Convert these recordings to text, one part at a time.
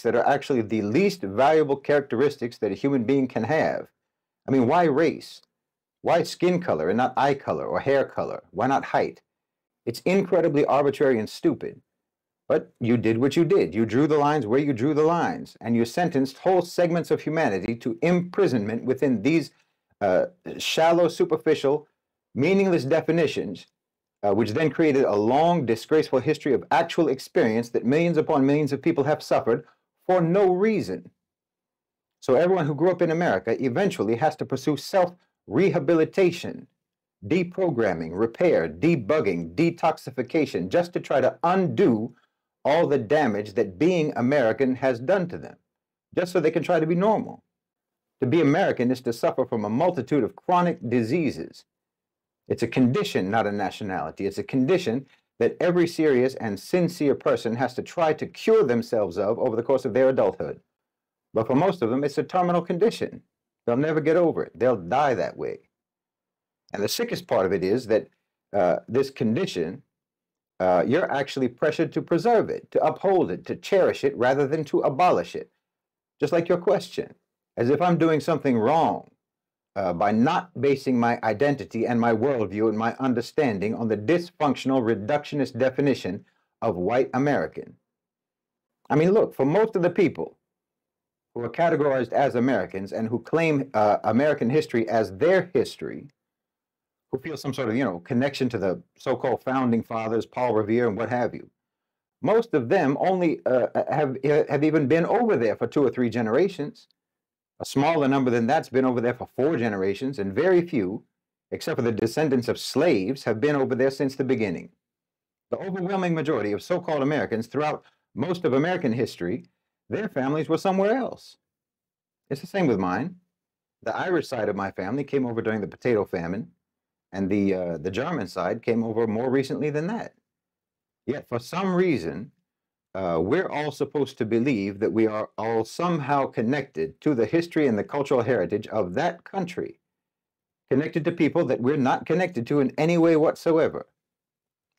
characteristics that are actually the least valuable characteristics that a human being can have. I mean, why race? Why skin color and not eye color or hair color? Why not height? It's incredibly arbitrary and stupid. But you did what you did. You drew the lines where you drew the lines, and you sentenced whole segments of humanity to imprisonment within these shallow, superficial, meaningless definitions, which then created a long, disgraceful history of actual experience that millions upon millions of people have suffered for no reason. So everyone who grew up in America eventually has to pursue self-rehabilitation, deprogramming, repair, debugging, detoxification, just to try to undo all the damage that being American has done to them, just so they can try to be normal. To be American is to suffer from a multitude of chronic diseases. It's a condition, not a nationality. It's a condition that every serious and sincere person has to try to cure themselves of over the course of their adulthood. But for most of them, it's a terminal condition. They'll never get over it. They'll die that way. And the sickest part of it is that this condition, you're actually pressured to preserve it, to uphold it, to cherish it, rather than to abolish it. Just like your question, as if I'm doing something wrong by not basing my identity and my worldview and my understanding on the dysfunctional, reductionist definition of white American. I mean, look, for most of the people who are categorized as Americans and who claim American history as their history, who feel some sort of, connection to the so-called founding fathers, Paul Revere and what have you, most of them only have even been over there for 2 or 3 generations. A smaller number than that's been over there for 4 generations, and very few, except for the descendants of slaves, have been over there since the beginning. The overwhelming majority of so-called Americans throughout most of American history, their families were somewhere else. It's the same with mine. The Irish side of my family came over during the potato famine, and the German side came over more recently than that. Yet for some reason, we're all supposed to believe that we are all somehow connected to the history and the cultural heritage of that country, connected to people that we're not connected to in any way whatsoever,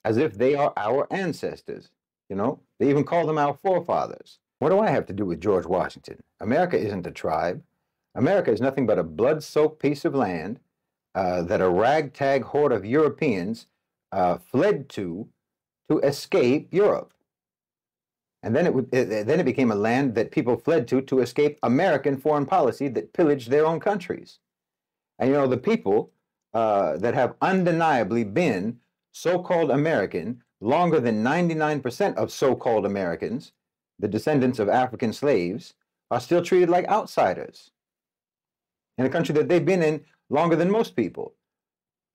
as if they are our ancestors. They even call them our forefathers. What do I have to do with George Washington? America isn't a tribe. America is nothing but a blood-soaked piece of land that a ragtag horde of Europeans fled to escape Europe. And then it became a land that people fled to escape American foreign policy that pillaged their own countries. And the people that have undeniably been so-called American longer than 99% of so-called Americans, the descendants of African slaves, are still treated like outsiders in a country that they've been in longer than most people.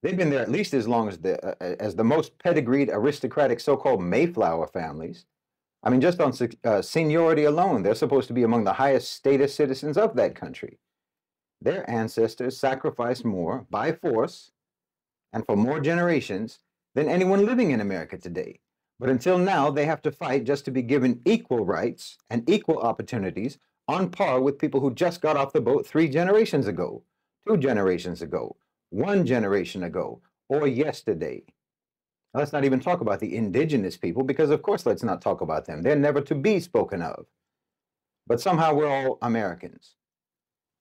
They've been there at least as long as the most pedigreed aristocratic so-called Mayflower families. I mean, just on seniority alone, they're supposed to be among the highest status citizens of that country. Their ancestors sacrificed more by force and for more generations than anyone living in America today. But until now, they have to fight just to be given equal rights and equal opportunities on par with people who just got off the boat 3 generations ago, 2 generations ago, 1 generation ago, or yesterday. Let's not even talk about the indigenous people, because of course let's not talk about them. They're never to be spoken of. But somehow we're all Americans.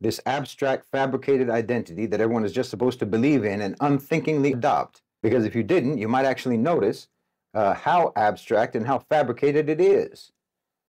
This abstract, fabricated identity that everyone is just supposed to believe in and unthinkingly adopt. Because if you didn't, you might actually notice how abstract and how fabricated it is.